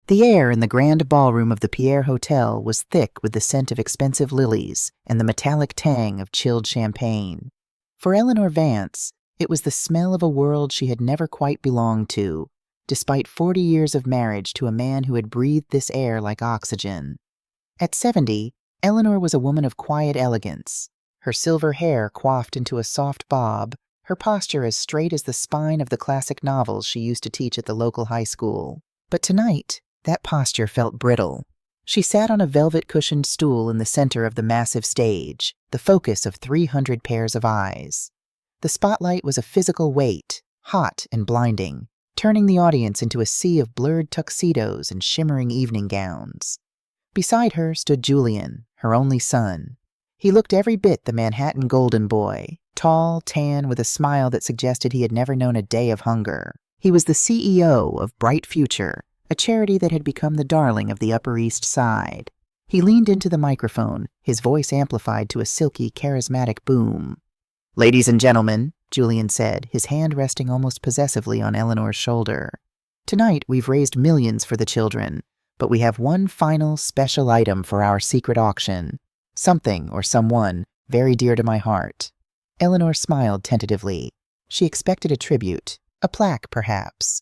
The air in the grand ballroom of the Pierre Hotel was thick with the scent of expensive lilies and the metallic tang of chilled champagne. For Eleanor Vance, it was the smell of a world she had never quite belonged to, despite 40 years of marriage to a man who had breathed this air like oxygen. At 70, Eleanor was a woman of quiet elegance, her silver hair coiffed into a soft bob, her posture as straight as the spine of the classic novels she used to teach at the local high school. But tonight, that posture felt brittle. She sat on a velvet-cushioned stool in the center of the massive stage, the focus of 300 pairs of eyes. The spotlight was a physical weight, hot and blinding, turning the audience into a sea of blurred tuxedos and shimmering evening gowns. Beside her stood Julian, her only son. He looked every bit the Manhattan golden boy, tall, tan, with a smile that suggested he had never known a day of hunger. He was the CEO of Bright Future, a charity that had become the darling of the Upper East Side. He leaned into the microphone, his voice amplified to a silky, charismatic boom. "Ladies and gentlemen," Julian said, his hand resting almost possessively on Eleanor's shoulder. "Tonight we've raised millions for the children, but we have one final special item for our secret auction. Something or someone very dear to my heart." Eleanor smiled tentatively. She expected a tribute, a plaque perhaps,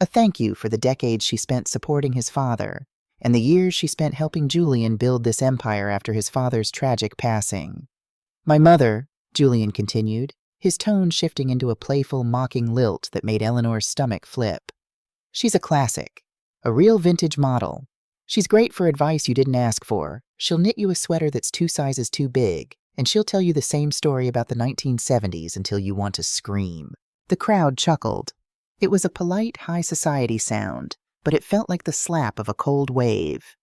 a thank you for the decades she spent supporting his father, and the years she spent helping Julian build this empire after his father's tragic passing. "My mother," Julian continued, his tone shifting into a playful, mocking lilt that made Eleanor's stomach flip. "She's a classic, a real vintage model. She's great for advice you didn't ask for. She'll knit you a sweater that's 2 sizes too big, and she'll tell you the same story about the 1970s until you want to scream." The crowd chuckled. It was a polite, high society sound, but it felt like the slap of a cold wave.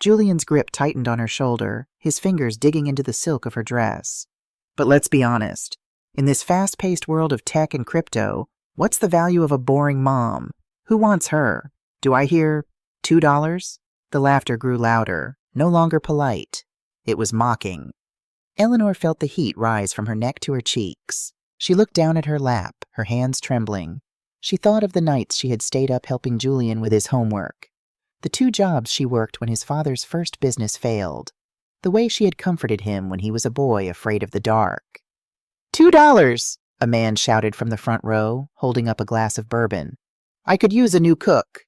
Julian's grip tightened on her shoulder, his fingers digging into the silk of her dress. "But let's be honest. In this fast-paced world of tech and crypto, what's the value of a boring mom? Who wants her? Do I hear $2? The laughter grew louder, no longer polite. It was mocking. Eleanor felt the heat rise from her neck to her cheeks. She looked down at her lap, her hands trembling. She thought of the nights she had stayed up helping Julian with his homework. The 2 jobs she worked when his father's first business failed. The way she had comforted him when he was a boy afraid of the dark. $2! A man shouted from the front row, holding up a glass of bourbon. "I could use a new cook."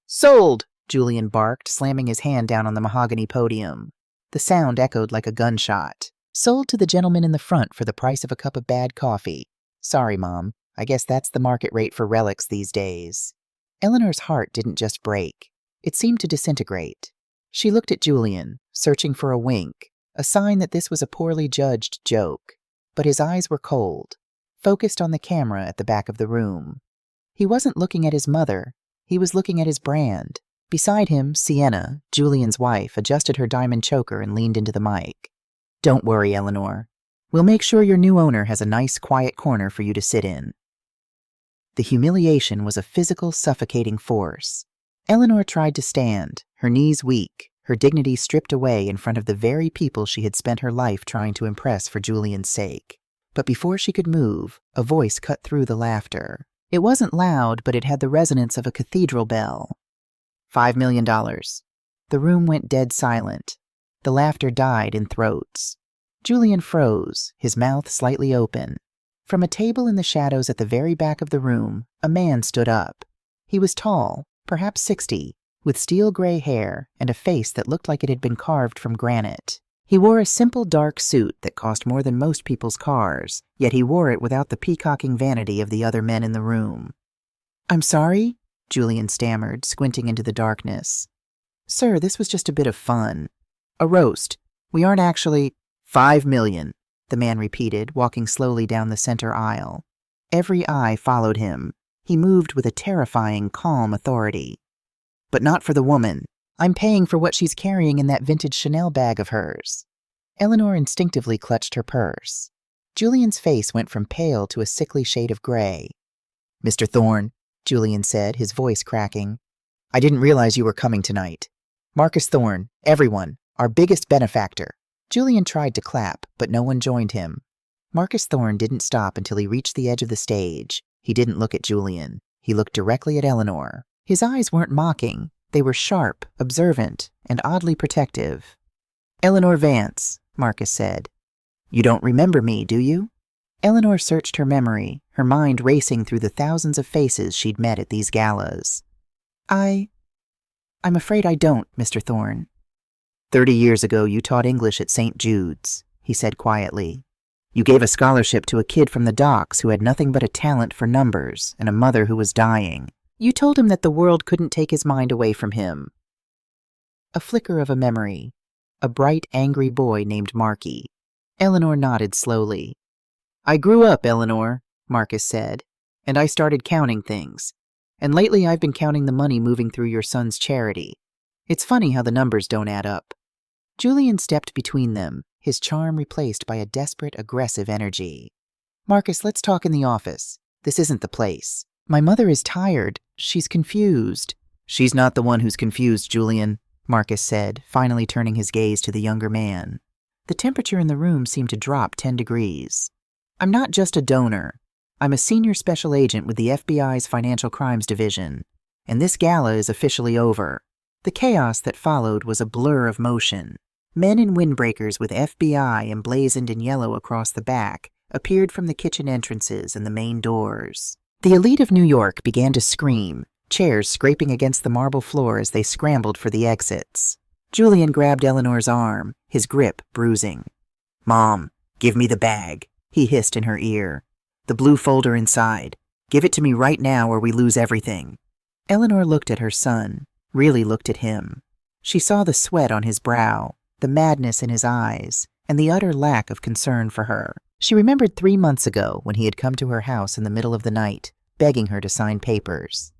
"Sold!" Julian barked, slamming his hand down on the mahogany podium. The sound echoed like a gunshot. "Sold to the gentleman in the front for the price of a cup of bad coffee. Sorry, Mom. I guess that's the market rate for relics these days." Eleanor's heart didn't just break. It seemed to disintegrate. She looked at Julian, searching for a wink, a sign that this was a poorly judged joke. But his eyes were cold, focused on the camera at the back of the room. He wasn't looking at his mother. He was looking at his brand. Beside him, Sienna, Julian's wife, adjusted her diamond choker and leaned into the mic. "Don't worry, Eleanor. We'll make sure your new owner has a nice, quiet corner for you to sit in." The humiliation was a physical, suffocating force. Eleanor tried to stand, her knees weak, her dignity stripped away in front of the very people she had spent her life trying to impress for Julian's sake. But before she could move, a voice cut through the laughter. It wasn't loud, but it had the resonance of a cathedral bell. $5 million. The room went dead silent. The laughter died in throats. Julian froze, his mouth slightly open. From a table in the shadows at the very back of the room, a man stood up. He was tall, perhaps 60, with steel-gray hair and a face that looked like it had been carved from granite. He wore a simple dark suit that cost more than most people's cars, yet he wore it without the peacocking vanity of the other men in the room. "I'm sorry?" Julian stammered, squinting into the darkness. "Sir, this was just a bit of fun. A roast. We aren't actually—" $5 million, the man repeated, walking slowly down the center aisle. Every eye followed him. He moved with a terrifying, calm authority. "But not for the woman. I'm paying for what she's carrying in that vintage Chanel bag of hers." Eleanor instinctively clutched her purse. Julian's face went from pale to a sickly shade of gray. "Mr. Thorne," Julian said, his voice cracking, "I didn't realize you were coming tonight. Marcus Thorne, everyone, our biggest benefactor." Julian tried to clap, but no one joined him. Marcus Thorne didn't stop until he reached the edge of the stage. He didn't look at Julian. He looked directly at Eleanor. His eyes weren't mocking. They were sharp, observant, and oddly protective. "Eleanor Vance," Marcus said. "You don't remember me, do you?" Eleanor searched her memory, her mind racing through the thousands of faces she'd met at these galas. I'm afraid I don't, Mr. Thorne." 30 years ago, you taught English at St. Jude's, he said quietly. You gave a scholarship to a kid from the docks who had nothing but a talent for numbers and a mother who was dying. You told him that the world couldn't take his mind away from him. A flicker of a memory. A bright, angry boy named Marky. Eleanor nodded slowly. "I grew up, Eleanor," Marcus said, "and I started counting things. And lately I've been counting the money moving through your son's charity. It's funny how the numbers don't add up." Julian stepped between them, his charm replaced by a desperate, aggressive energy. "Marcus, let's talk in the office. This isn't the place. My mother is tired. She's confused." "She's not the one who's confused, Julian," Marcus said, finally turning his gaze to the younger man. The temperature in the room seemed to drop 10 degrees. "I'm not just a donor. I'm a senior special agent with the FBI's Financial Crimes Division, and this gala is officially over." The chaos that followed was a blur of motion. Men in windbreakers with FBI emblazoned in yellow across the back appeared from the kitchen entrances and the main doors. The elite of New York began to scream, chairs scraping against the marble floor as they scrambled for the exits. Julian grabbed Eleanor's arm, his grip bruising. "Mom, give me the bag," he hissed in her ear. "The blue folder inside. Give it to me right now or we lose everything." Eleanor looked at her son, really looked at him. She saw the sweat on his brow, the madness in his eyes, and the utter lack of concern for her. She remembered 3 months ago when he had come to her house in the middle of the night, begging her to sign papers.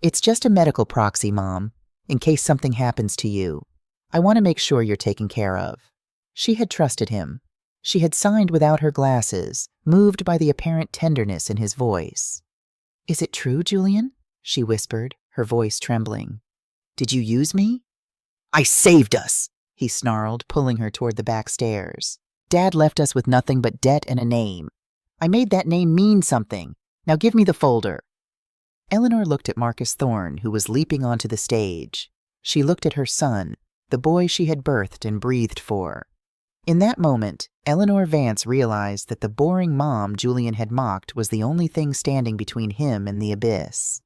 "It's just a medical proxy, Mom, in case something happens to you. I want to make sure you're taken care of." She had trusted him. She had signed without her glasses, moved by the apparent tenderness in his voice. "Is it true, Julian?" she whispered, her voice trembling. "Did you use me?" "I saved us," he snarled, pulling her toward the back stairs. "Dad left us with nothing but debt and a name. I made that name mean something. Now give me the folder." Eleanor looked at Marcus Thorne, who was leaping onto the stage. She looked at her son, the boy she had birthed and breathed for. In that moment, Eleanor Vance realized that the boring mom Julian had mocked was the only thing standing between him and the abyss.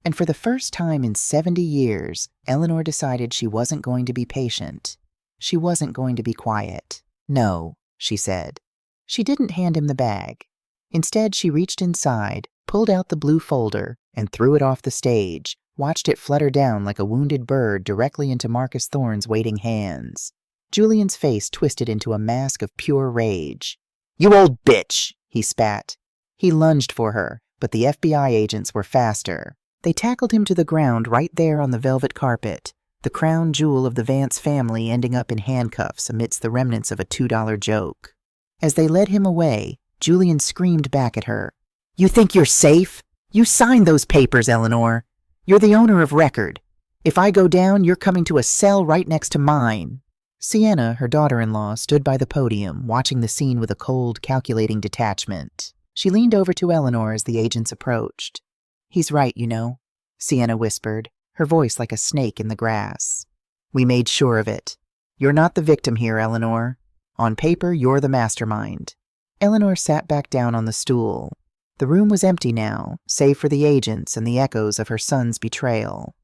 And for the first time in 70 years, Eleanor decided she wasn't going to be patient. She wasn't going to be quiet. "No," she said. She didn't hand him the bag. Instead, she reached inside, pulled out the blue folder, and threw it off the stage, watched it flutter down like a wounded bird directly into Marcus Thorne's waiting hands. Julian's face twisted into a mask of pure rage. "You old bitch!" he spat. He lunged for her, but the FBI agents were faster. They tackled him to the ground right there on the velvet carpet, the crown jewel of the Vance family ending up in handcuffs amidst the remnants of a $2 joke. As they led him away, Julian screamed back at her. "You think you're safe? You signed those papers, Eleanor. You're the owner of record. If I go down, you're coming to a cell right next to mine." Sienna, her daughter-in-law, stood by the podium, watching the scene with a cold, calculating detachment. She leaned over to Eleanor as the agents approached. "He's right, you know," Sienna whispered, her voice like a snake in the grass. "We made sure of it. You're not the victim here, Eleanor. On paper, you're the mastermind." Eleanor sat back down on the stool. The room was empty now, save for the agents and the echoes of her son's betrayal.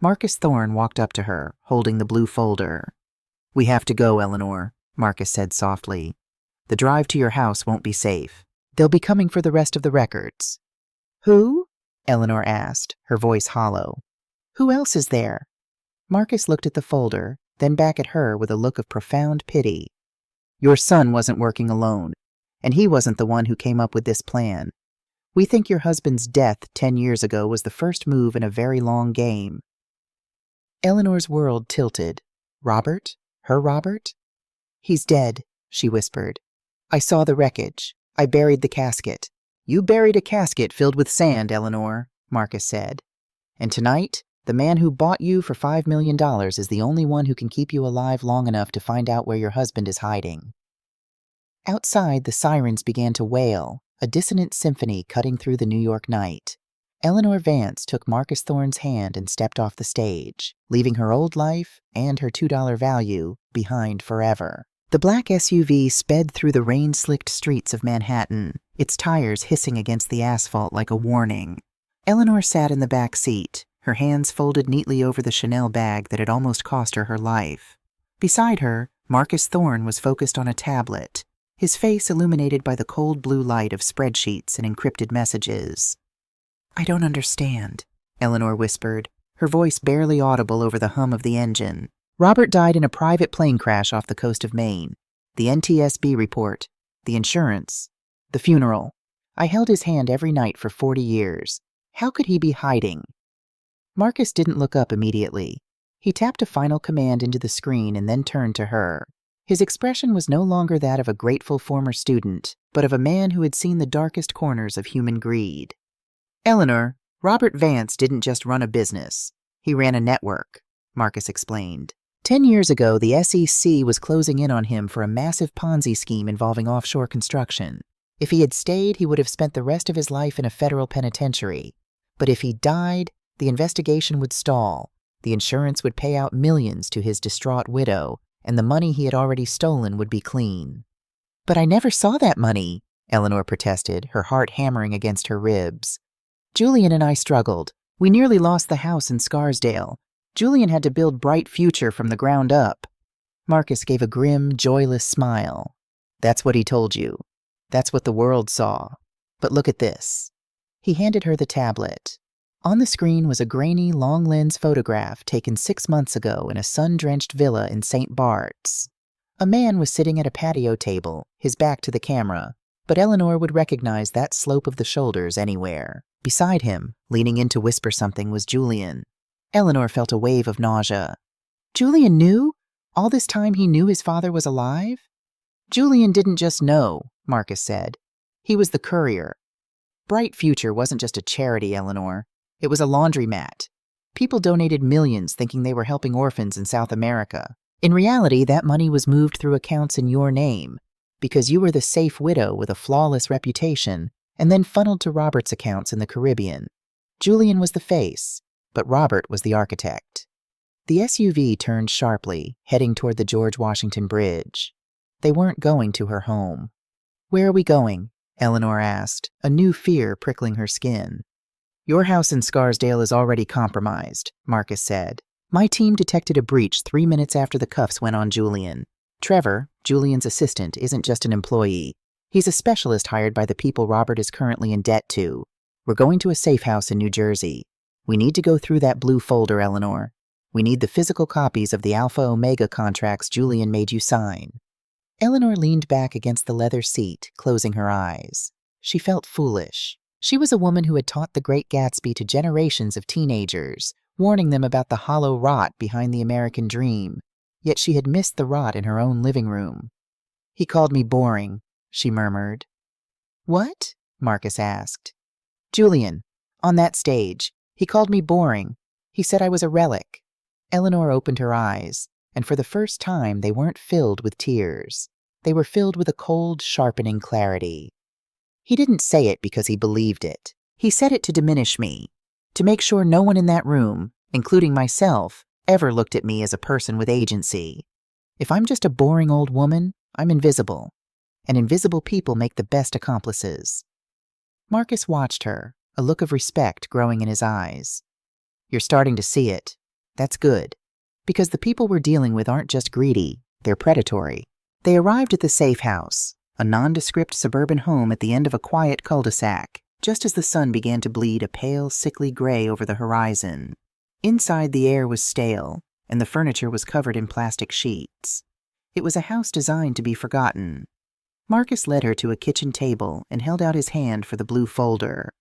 Marcus Thorne walked up to her, holding the blue folder. "We have to go, Eleanor," Marcus said softly. "The drive to your house won't be safe. They'll be coming for the rest of the records." "Who?" Eleanor asked, her voice hollow. "Who else is there?" Marcus looked at the folder, then back at her with a look of profound pity. "Your son wasn't working alone, and he wasn't the one who came up with this plan. We think your husband's death 10 years ago was the first move in a very long game." Eleanor's world tilted. Robert? Her Robert? "He's dead," she whispered. "I saw the wreckage. I buried the casket." "You buried a casket filled with sand, Eleanor," Marcus said. "And tonight, the man who bought you for $5 million is the only one who can keep you alive long enough to find out where your husband is hiding." Outside, the sirens began to wail, a dissonant symphony cutting through the New York night. Eleanor Vance took Marcus Thorne's hand and stepped off the stage, leaving her old life and her $2 value behind forever. The black SUV sped through the rain-slicked streets of Manhattan, its tires hissing against the asphalt like a warning. Eleanor sat in the back seat, her hands folded neatly over the Chanel bag that had almost cost her her life. Beside her, Marcus Thorne was focused on a tablet, his face illuminated by the cold blue light of spreadsheets and encrypted messages. "I don't understand," Eleanor whispered, her voice barely audible over the hum of the engine. "Robert died in a private plane crash off the coast of Maine. The NTSB report, the insurance, the funeral. I held his hand every night for 40 years. How could he be hiding?" Marcus didn't look up immediately. He tapped a final command into the screen and then turned to her. His expression was no longer that of a grateful former student, but of a man who had seen the darkest corners of human greed. "Eleanor, Robert Vance didn't just run a business. He ran a network," Marcus explained. 10 years ago, the SEC was closing in on him for a massive Ponzi scheme involving offshore construction. If he had stayed, he would have spent the rest of his life in a federal penitentiary. But if he died, the investigation would stall, the insurance would pay out millions to his distraught widow, and the money he had already stolen would be clean. "But I never saw that money," Eleanor protested, her heart hammering against her ribs. "Julian and I struggled. We nearly lost the house in Scarsdale. Julian had to build Bright Future from the ground up." Marcus gave a grim, joyless smile. "That's what he told you. That's what the world saw. But look at this." He handed her the tablet. On the screen was a grainy, long-lens photograph taken 6 months ago in a sun-drenched villa in St. Bart's. A man was sitting at a patio table, his back to the camera, but Eleanor would recognize that slope of the shoulders anywhere. Beside him, leaning in to whisper something, was Julian. Eleanor felt a wave of nausea. Julian knew? All this time he knew his father was alive? Julian didn't just know, Marcus said. He was the courier. Bright Future wasn't just a charity, Eleanor. It was a laundromat. People donated millions thinking they were helping orphans in South America. In reality, that money was moved through accounts in your name, because you were the safe widow with a flawless reputation, and then funneled to Robert's accounts in the Caribbean. Julian was the face, but Robert was the architect. The SUV turned sharply, heading toward the George Washington Bridge. They weren't going to her home. "Where are we going?" Eleanor asked, a new fear prickling her skin. "Your house in Scarsdale is already compromised," Marcus said. "My team detected a breach 3 minutes after the cuffs went on Julian. Trevor, Julian's assistant, isn't just an employee. He's a specialist hired by the people Robert is currently in debt to. We're going to a safe house in New Jersey. We need to go through that blue folder, Eleanor. We need the physical copies of the Alpha Omega contracts Julian made you sign." Eleanor leaned back against the leather seat, closing her eyes. She felt foolish. She was a woman who had taught The Great Gatsby to generations of teenagers, warning them about the hollow rot behind the American dream. Yet she had missed the rot in her own living room. "He called me boring," she murmured. "What?" Marcus asked. "Julian, on that stage. He called me boring. He said I was a relic." Eleanor opened her eyes, and for the first time they weren't filled with tears. They were filled with a cold, sharpening clarity. "He didn't say it because he believed it. He said it to diminish me, to make sure no one in that room, including myself, ever looked at me as a person with agency. If I'm just a boring old woman, I'm invisible, and invisible people make the best accomplices." Marcus watched her, a look of respect growing in his eyes. "You're starting to see it. That's good, because the people we're dealing with aren't just greedy, they're predatory." They arrived at the safe house, a nondescript suburban home at the end of a quiet cul-de-sac, just as the sun began to bleed a pale, sickly gray over the horizon. Inside, the air was stale, and the furniture was covered in plastic sheets. It was a house designed to be forgotten. Marcus led her to a kitchen table and held out his hand for the blue folder.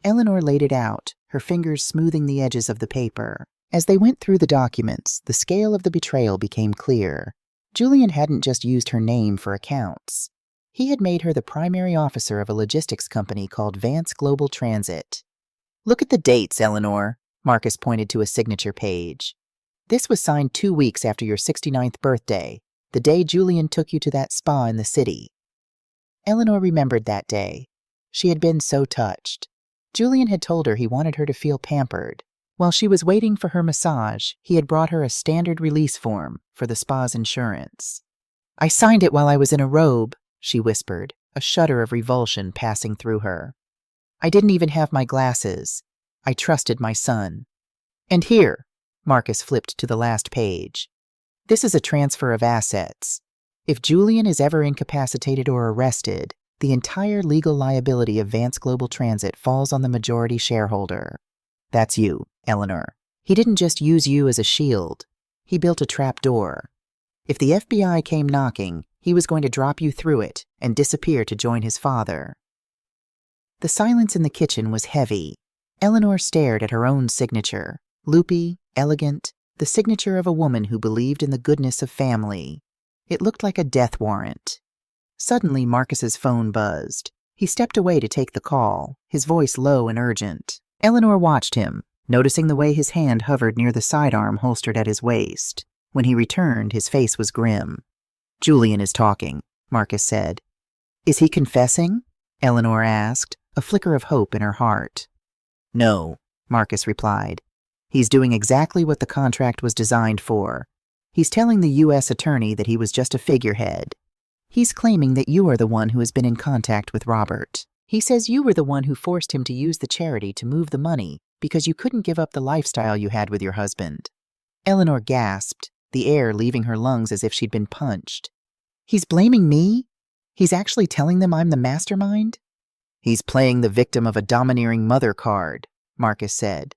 Eleanor laid it out, her fingers smoothing the edges of the paper. As they went through the documents, the scale of the betrayal became clear. Julian hadn't just used her name for accounts. He had made her the primary officer of a logistics company called Vance Global Transit. "Look at the dates, Eleanor," Marcus pointed to a signature page. "This was signed 2 weeks after your 69th birthday, the day Julian took you to that spa in the city." Eleanor remembered that day. She had been so touched. Julian had told her he wanted her to feel pampered. While she was waiting for her massage, he had brought her a standard release form for the spa's insurance. "I signed it while I was in a robe," she whispered, a shudder of revulsion passing through her. "I didn't even have my glasses. I trusted my son." "And here," Marcus flipped to the last page. "This is a transfer of assets. If Julian is ever incapacitated or arrested, the entire legal liability of Vance Global Transit falls on the majority shareholder. That's you, Eleanor. He didn't just use you as a shield. He built a trap door. If the FBI came knocking, he was going to drop you through it and disappear to join his father." The silence in the kitchen was heavy. Eleanor stared at her own signature, loopy, elegant, the signature of a woman who believed in the goodness of family. It looked like a death warrant. Suddenly, Marcus's phone buzzed. He stepped away to take the call, his voice low and urgent. Eleanor watched him, noticing the way his hand hovered near the sidearm holstered at his waist. When he returned, his face was grim. "Julian is talking," Marcus said. "Is he confessing?" Eleanor asked, a flicker of hope in her heart. "No," Marcus replied. "He's doing exactly what the contract was designed for. He's telling the U.S. attorney that he was just a figurehead. He's claiming that you are the one who has been in contact with Robert. He says you were the one who forced him to use the charity to move the money because you couldn't give up the lifestyle you had with your husband." Eleanor gasped, the air leaving her lungs as if she'd been punched. "He's blaming me? He's actually telling them I'm the mastermind?" "He's playing the victim of a domineering mother card," Marcus said.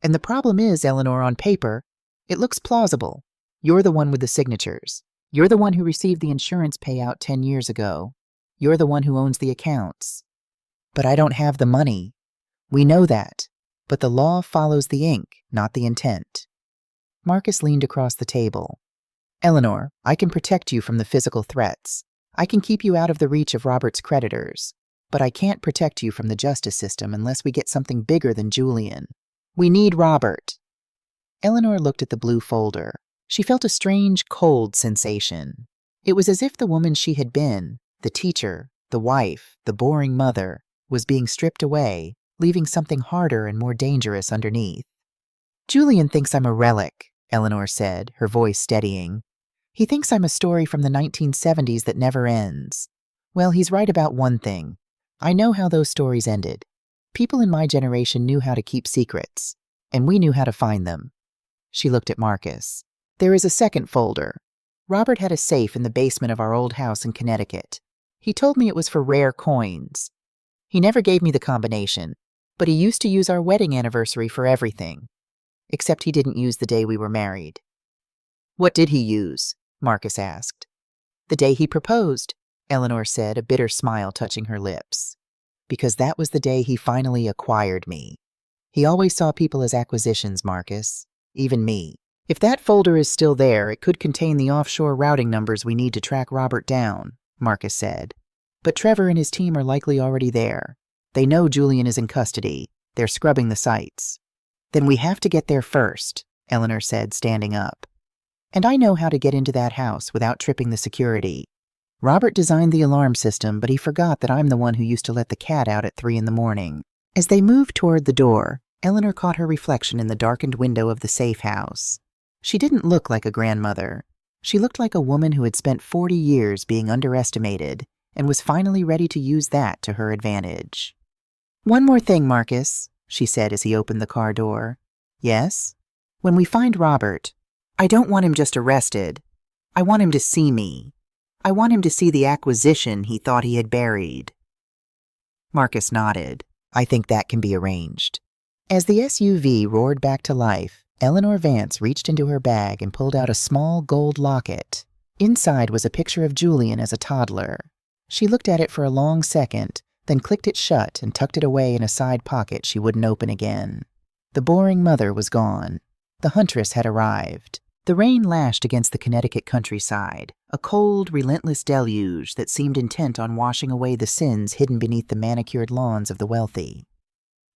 "And the problem is, Eleanor, on paper, it looks plausible. You're the one with the signatures. You're the one who received the insurance payout 10 years ago. You're the one who owns the accounts. But I don't have the money. We know that. But the law follows the ink, not the intent." Marcus leaned across the table. "Eleanor, I can protect you from the physical threats. I can keep you out of the reach of Robert's creditors. But I can't protect you from the justice system unless we get something bigger than Julian. We need Robert." Eleanor looked at the blue folder. She felt a strange, cold sensation. It was as if the woman she had been, the teacher, the wife, the boring mother, was being stripped away, leaving something harder and more dangerous underneath. "Julian thinks I'm a relic," Eleanor said, her voice steadying. "He thinks I'm a story from the 1970s that never ends. Well, he's right about one thing. I know how those stories ended. People in my generation knew how to keep secrets, and we knew how to find them." She looked at Marcus. "There is a second folder. Robert had a safe in the basement of our old house in Connecticut. He told me it was for rare coins. He never gave me the combination, but he used to use our wedding anniversary for everything. Except he didn't use the day we were married." "What did he use?" Marcus asked. "The day he proposed," Eleanor said, a bitter smile touching her lips. "Because that was the day he finally acquired me. He always saw people as acquisitions, Marcus. Even me. If that folder is still there, it could contain the offshore routing numbers we need to track Robert down," Marcus said. "But Trevor and his team are likely already there. They know Julian is in custody. They're scrubbing the sites." "Then we have to get there first," Eleanor said, standing up. "And I know how to get into that house without tripping the security. Robert designed the alarm system, but he forgot that I'm the one who used to let the cat out at 3 a.m. As they moved toward the door, Eleanor caught her reflection in the darkened window of the safe house. She didn't look like a grandmother. She looked like a woman who had spent 40 years being underestimated and was finally ready to use that to her advantage. "One more thing, Marcus," she said as he opened the car door. "Yes?" "When we find Robert, I don't want him just arrested. I want him to see me. I want him to see the acquisition he thought he had buried." Marcus nodded. "I think that can be arranged." As the SUV roared back to life, Eleanor Vance reached into her bag and pulled out a small gold locket. Inside was a picture of Julian as a toddler. She looked at it for a long second, then clicked it shut and tucked it away in a side pocket she wouldn't open again. The boring mother was gone. The huntress had arrived. The rain lashed against the Connecticut countryside, a cold, relentless deluge that seemed intent on washing away the sins hidden beneath the manicured lawns of the wealthy.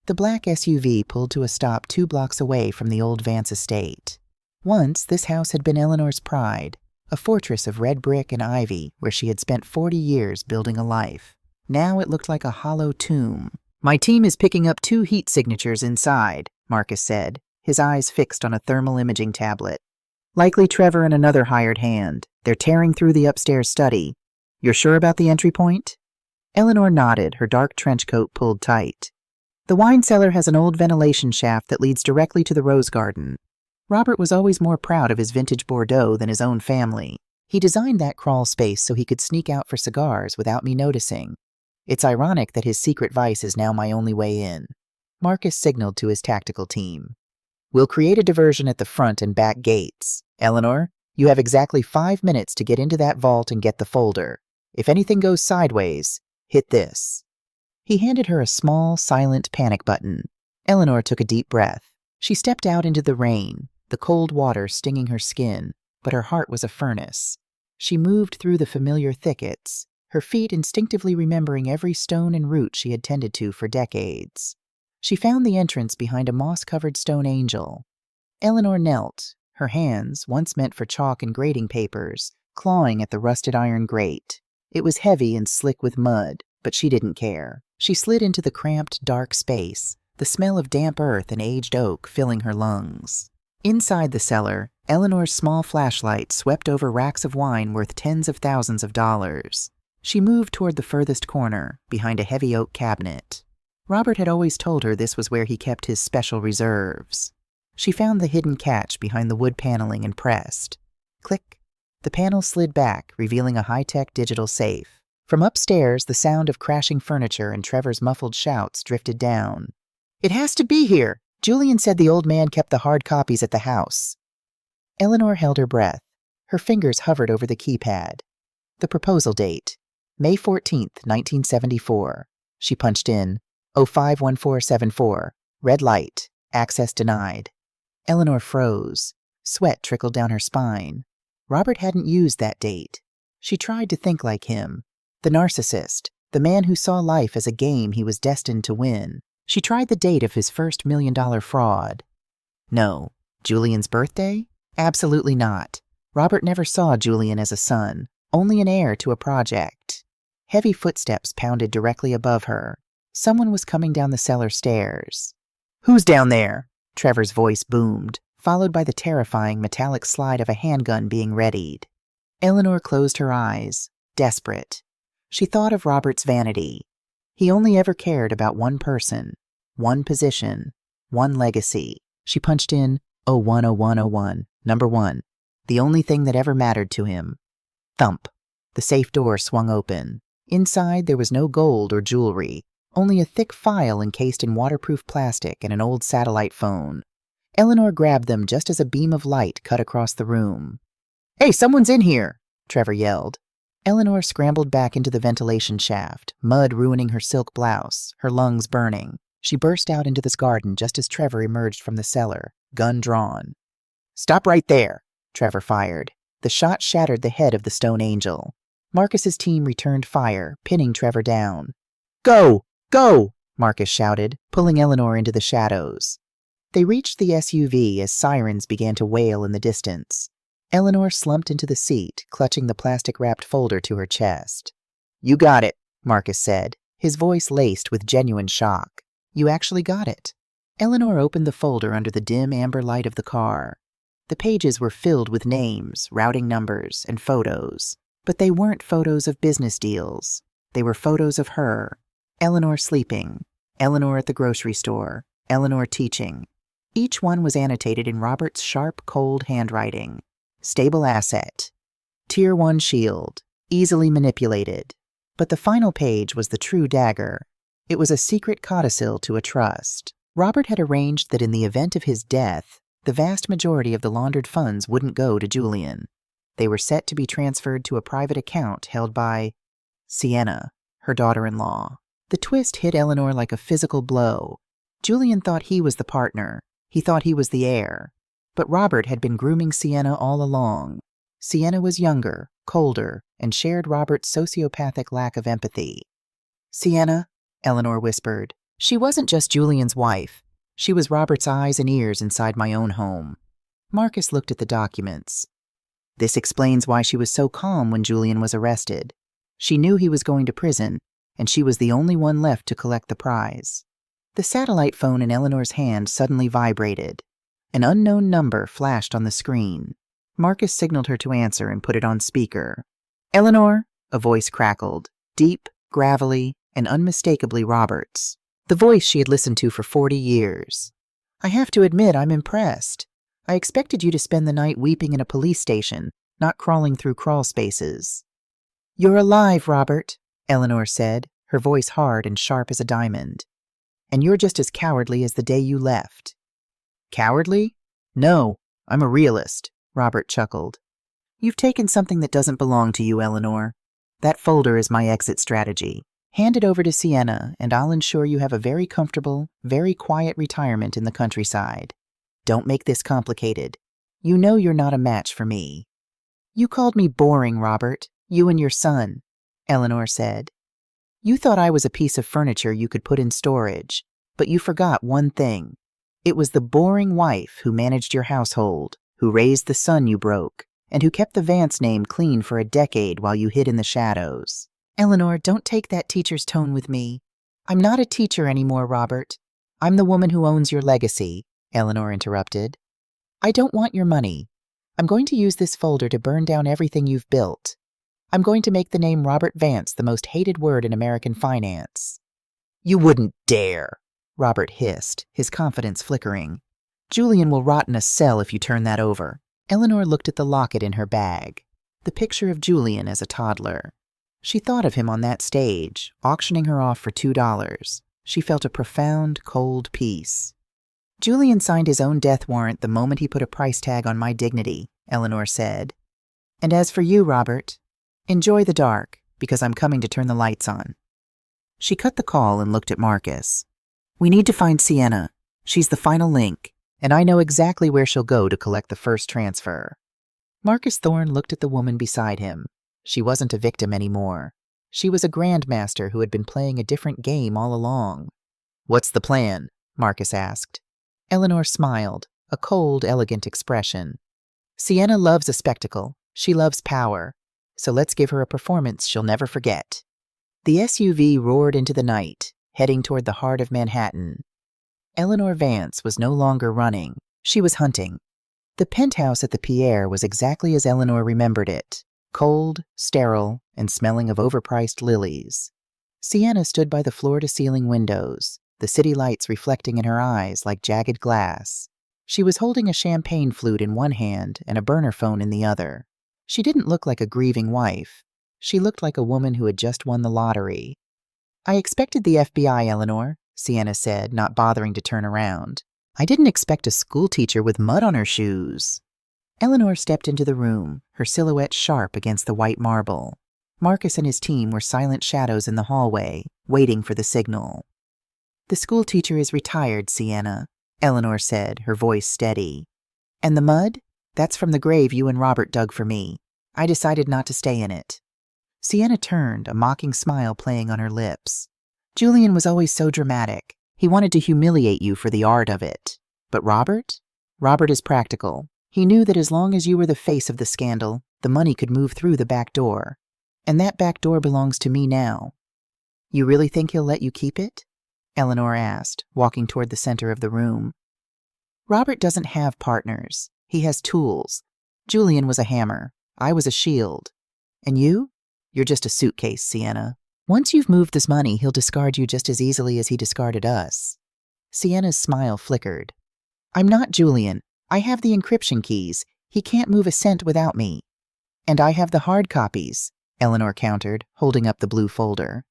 The black SUV pulled to a stop 2 blocks away from the old Vance estate. Once, this house had been Eleanor's pride, a fortress of red brick and ivy where she had spent 40 years building a life. Now it looked like a hollow tomb, My team is picking up 2 heat signatures inside, Marcus said, his eyes fixed on a thermal imaging tablet. Likely Trevor and another hired hand. They're tearing through the upstairs study. You're sure about the entry point? Eleanor nodded, her dark trench coat pulled tight. The wine cellar has an old ventilation shaft that leads directly to the rose garden. Robert was always more proud of his vintage Bordeaux than his own family. He designed that crawl space so he could sneak out for cigars without me noticing. It's ironic that his secret vice is now my only way in. Marcus signaled to his tactical team. We'll create a diversion at the front and back gates. Eleanor, you have exactly 5 minutes to get into that vault and get the folder. If anything goes sideways, hit this. He handed her a small, silent panic button. Eleanor took a deep breath. She stepped out into the rain, the cold water stinging her skin, but her heart was a furnace. She moved through the familiar thickets, her feet instinctively remembering every stone and root she had tended to for decades. She found the entrance behind a moss-covered stone angel. Eleanor knelt, her hands, once meant for chalk and grading papers, clawing at the rusted iron grate. It was heavy and slick with mud, but she didn't care. She slid into the cramped, dark space, the smell of damp earth and aged oak filling her lungs. Inside the cellar, Eleanor's small flashlight swept over racks of wine worth tens of thousands of dollars. She moved toward the furthest corner, behind a heavy oak cabinet. Robert had always told her this was where he kept his special reserves. She found the hidden catch behind the wood paneling and pressed. Click. The panel slid back, revealing a high-tech digital safe. From upstairs, the sound of crashing furniture and Trevor's muffled shouts drifted down. It has to be here! Julian said the old man kept the hard copies at the house. Eleanor held her breath. Her fingers hovered over the keypad. The proposal date, May 14th, 1974. She punched in, 051474, red light, access denied. Eleanor froze. Sweat trickled down her spine. Robert hadn't used that date. She tried to think like him. The narcissist, the man who saw life as a game he was destined to win. She tried the date of his first $1 million fraud. No. Julian's birthday? Absolutely not. Robert never saw Julian as a son, only an heir to a project. Heavy footsteps pounded directly above her. Someone was coming down the cellar stairs. Who's down there? Trevor's voice boomed, followed by the terrifying metallic slide of a handgun being readied. Eleanor closed her eyes, desperate. She thought of Robert's vanity. He only ever cared about one person, one position, one legacy. She punched in 010101, number 1, the only thing that ever mattered to him. Thump. The safe door swung open. Inside there was no gold or jewelry, only a thick file encased in waterproof plastic and an old satellite phone. Eleanor grabbed them just as a beam of light cut across the room. Hey, someone's in here! Trevor yelled. Eleanor scrambled back into the ventilation shaft, mud ruining her silk blouse, her lungs burning. She burst out into this garden just as Trevor emerged from the cellar, gun drawn. Stop right there, Trevor fired. The shot shattered the head of the stone angel. Marcus's team returned fire, pinning Trevor down. Go! Go! Marcus shouted, pulling Eleanor into the shadows. They reached the SUV as sirens began to wail in the distance. Eleanor slumped into the seat, clutching the plastic-wrapped folder to her chest. You got it, Marcus said, his voice laced with genuine shock. You actually got it. Eleanor opened the folder under the dim amber light of the car. The pages were filled with names, routing numbers, and photos. But they weren't photos of business deals. They were photos of her. Eleanor sleeping. Eleanor at the grocery store. Eleanor teaching. Each one was annotated in Robert's sharp, cold handwriting. Stable asset. Tier 1 shield. Easily manipulated. But the final page was the true dagger. It was a secret codicil to a trust. Robert had arranged that in the event of his death, the vast majority of the laundered funds wouldn't go to Julian. They were set to be transferred to a private account held by Sienna, her daughter-in-law. The twist hit Eleanor like a physical blow. Julian thought he was the partner. He thought he was the heir. But Robert had been grooming Sienna all along. Sienna was younger, colder, and shared Robert's sociopathic lack of empathy. Sienna, Eleanor whispered. She wasn't just Julian's wife. She was Robert's eyes and ears inside my own home. Marcus looked at the documents. This explains why she was so calm when Julian was arrested. She knew he was going to prison, and she was the only one left to collect the prize. The satellite phone in Eleanor's hand suddenly vibrated. An unknown number flashed on the screen. Marcus signaled her to answer and put it on speaker. "Eleanor?" a voice crackled, deep, gravelly, and unmistakably Robert's. The voice she had listened to for 40 years. "I have to admit I'm impressed. I expected you to spend the night weeping in a police station, not crawling through crawl spaces." "You're alive, Robert," Eleanor said, her voice hard and sharp as a diamond. "And you're just as cowardly as the day you left." "Cowardly? No, I'm a realist," Robert chuckled. "You've taken something that doesn't belong to you, Eleanor. That folder is my exit strategy. Hand it over to Sienna, and I'll ensure you have a very comfortable, very quiet retirement in the countryside. Don't make this complicated. You know you're not a match for me." "You called me boring, Robert, you and your son," Eleanor said. "You thought I was a piece of furniture you could put in storage, but you forgot one thing. It was the boring wife who managed your household, who raised the son you broke, and who kept the Vance name clean for a decade while you hid in the shadows." "Eleanor, don't take that teacher's tone with me. I'm not a teacher anymore, Robert. I'm the woman who owns your legacy," Eleanor interrupted. "I don't want your money. I'm going to use this folder to burn down everything you've built. I'm going to make the name Robert Vance the most hated word in American finance." "You wouldn't dare," Robert hissed, his confidence flickering. "Julian will rot in a cell if you turn that over." Eleanor looked at the locket in her bag, the picture of Julian as a toddler. She thought of him on that stage, auctioning her off for $2. She felt a profound, cold peace. "Julian signed his own death warrant the moment he put a price tag on my dignity," Eleanor said. "And as for you, Robert, enjoy the dark, because I'm coming to turn the lights on." She cut the call and looked at Marcus. "We need to find Sienna. She's the final link, and I know exactly where she'll go to collect the first transfer." Marcus Thorne looked at the woman beside him. She wasn't a victim anymore. She was a grandmaster who had been playing a different game all along. "What's the plan?" Marcus asked. Eleanor smiled, a cold, elegant expression. "Sienna loves a spectacle. She loves power. So let's give her a performance she'll never forget." The SUV roared into the night, heading toward the heart of Manhattan. Eleanor Vance was no longer running. She was hunting. The penthouse at the Pierre was exactly as Eleanor remembered it, cold, sterile, and smelling of overpriced lilies. Sienna stood by the floor-to-ceiling windows, the city lights reflecting in her eyes like jagged glass. She was holding a champagne flute in one hand and a burner phone in the other. She didn't look like a grieving wife. She looked like a woman who had just won the lottery. "I expected the FBI, Eleanor," Sienna said, not bothering to turn around. "I didn't expect a schoolteacher with mud on her shoes." Eleanor stepped into the room, her silhouette sharp against the white marble. Marcus and his team were silent shadows in the hallway, waiting for the signal. "The schoolteacher is retired, Sienna," Eleanor said, her voice steady. "And the mud? That's from the grave you and Robert dug for me. I decided not to stay in it." Sienna turned, a mocking smile playing on her lips. "Julian was always so dramatic. He wanted to humiliate you for the art of it. But Robert? Robert is practical. He knew that as long as you were the face of the scandal, the money could move through the back door. And that back door belongs to me now." "You really think he'll let you keep it?" Eleanor asked, walking toward the center of the room. "Robert doesn't have partners. He has tools. Julian was a hammer. I was a shield. And you? You're just a suitcase, Sienna. Once you've moved this money, he'll discard you just as easily as he discarded us." Sienna's smile flickered. "I'm not Julian. I have the encryption keys. He can't move a cent without me." "And I have the hard copies," Eleanor countered, holding up the blue folder.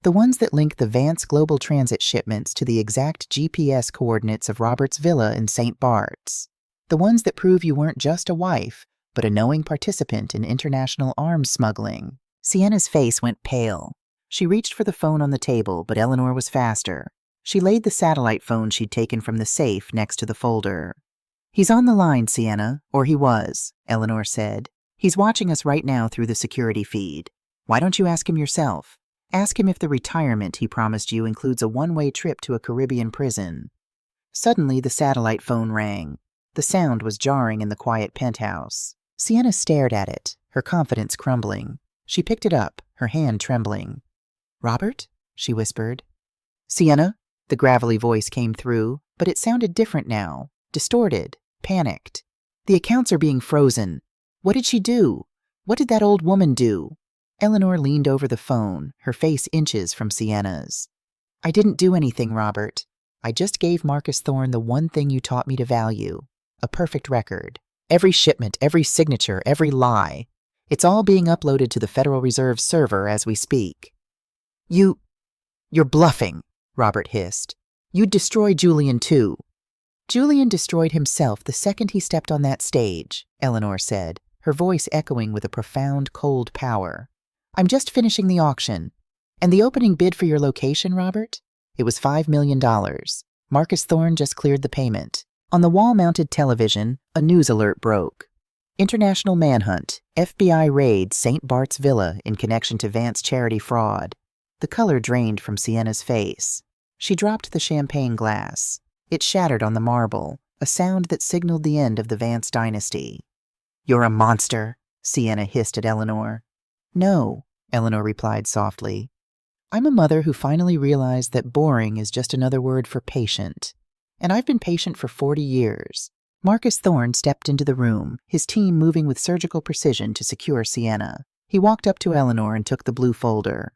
"The ones that link the Vance Global Transit shipments to the exact GPS coordinates of Robert's villa in St. Bart's. The ones that prove you weren't just a wife, but a knowing participant in international arms smuggling." Sienna's face went pale. She reached for the phone on the table, but Eleanor was faster. She laid the satellite phone she'd taken from the safe next to the folder. "He's on the line, Sienna, or he was," Eleanor said. "He's watching us right now through the security feed. Why don't you ask him yourself? Ask him if the retirement he promised you includes a one-way trip to a Caribbean prison." Suddenly, the satellite phone rang. The sound was jarring in the quiet penthouse. Sienna stared at it, her confidence crumbling. She picked it up, her hand trembling. "Robert?" she whispered. Sienna? The gravelly voice came through, but it sounded different now, distorted, panicked. The accounts are being frozen. What did she do? What did that old woman do? Eleanor leaned over the phone, her face inches from Sienna's. I didn't do anything, Robert. I just gave Marcus Thorne the one thing you taught me to value, a perfect record. Every shipment, every signature, every lie. It's all being uploaded to the Federal Reserve server as we speak. You're bluffing, Robert hissed. You'd destroy Julian too. Julian destroyed himself the second he stepped on that stage, Eleanor said, her voice echoing with a profound, cold power. I'm just finishing the auction. And the opening bid for your location, Robert? It was $5 million. Marcus Thorne just cleared the payment. On the wall-mounted television, a news alert broke. International manhunt, FBI raid St. Bart's Villa in connection to Vance charity fraud. The color drained from Sienna's face. She dropped the champagne glass. It shattered on the marble, a sound that signaled the end of the Vance dynasty. You're a monster, Sienna hissed at Eleanor. No, Eleanor replied softly. I'm a mother who finally realized that boring is just another word for patient. And I've been patient for 40 years. Marcus Thorne stepped into the room, his team moving with surgical precision to secure Sienna. He walked up to Eleanor and took the blue folder.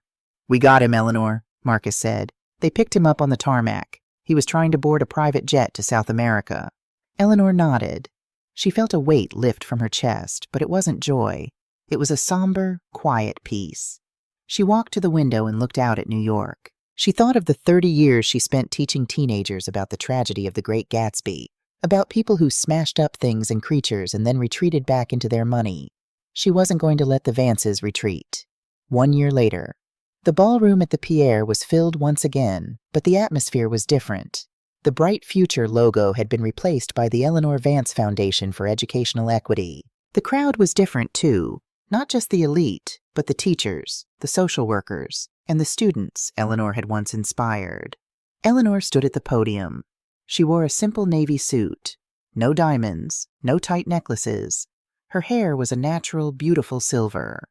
We got him, Eleanor, Marcus said. They picked him up on the tarmac. He was trying to board a private jet to South America. Eleanor nodded. She felt a weight lift from her chest, but it wasn't joy. It was a somber, quiet peace. She walked to the window and looked out at New York. She thought of the 30 years she spent teaching teenagers about the tragedy of the Great Gatsby, about people who smashed up things and creatures and then retreated back into their money. She wasn't going to let the Vances retreat. 1 year later, the ballroom at the Pierre was filled once again, but the atmosphere was different. The Bright Future logo had been replaced by the Eleanor Vance Foundation for Educational Equity. The crowd was different, too. Not just the elite, but the teachers, the social workers, and the students Eleanor had once inspired. Eleanor stood at the podium. She wore a simple navy suit. No diamonds, no tight necklaces. Her hair was a natural, beautiful silver.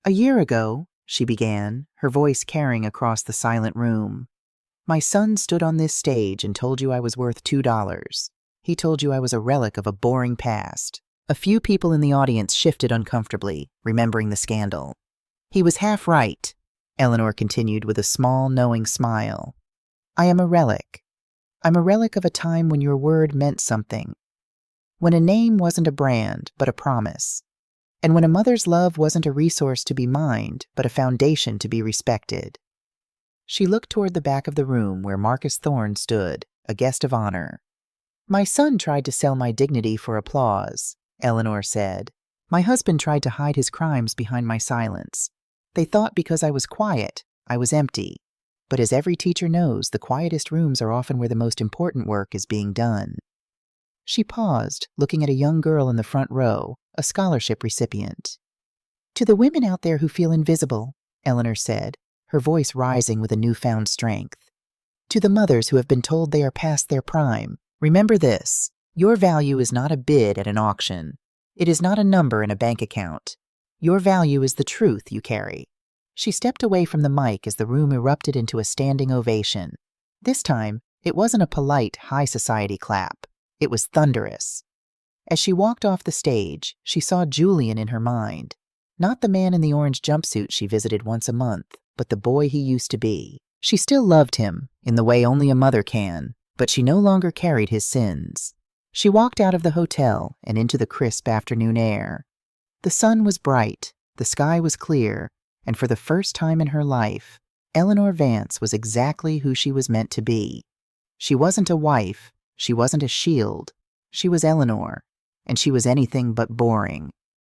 A year ago, she began, her voice carrying across the silent room. My son stood on this stage and told you I was worth $2. He told you I was a relic of a boring past. A few people in the audience shifted uncomfortably, remembering the scandal. He was half right, Eleanor continued with a small, knowing smile. I am a relic. I'm a relic of a time when your word meant something. When a name wasn't a brand, but a promise. And when a mother's love wasn't a resource to be mined, but a foundation to be respected. She looked toward the back of the room where Marcus Thorne stood, a guest of honor. My son tried to sell my dignity for applause, Eleanor said. My husband tried to hide his crimes behind my silence. They thought because I was quiet, I was empty. But as every teacher knows, the quietest rooms are often where the most important work is being done. She paused, looking at a young girl in the front row, a scholarship recipient. To the women out there who feel invisible, Eleanor said, her voice rising with a newfound strength. To the mothers who have been told they are past their prime, remember this. Your value is not a bid at an auction. It is not a number in a bank account. Your value is the truth you carry. She stepped away from the mic as the room erupted into a standing ovation. This time, it wasn't a polite, high society clap. It was thunderous. As she walked off the stage, she saw Julian in her mind. Not the man in the orange jumpsuit she visited once a month, but the boy he used to be. She still loved him, in the way only a mother can, but she no longer carried his sins. She walked out of the hotel and into the crisp afternoon air. The sun was bright, the sky was clear, and for the first time in her life, Eleanor Vance was exactly who she was meant to be. She wasn't a wife, she wasn't a shield, she was Eleanor, and she was anything but boring.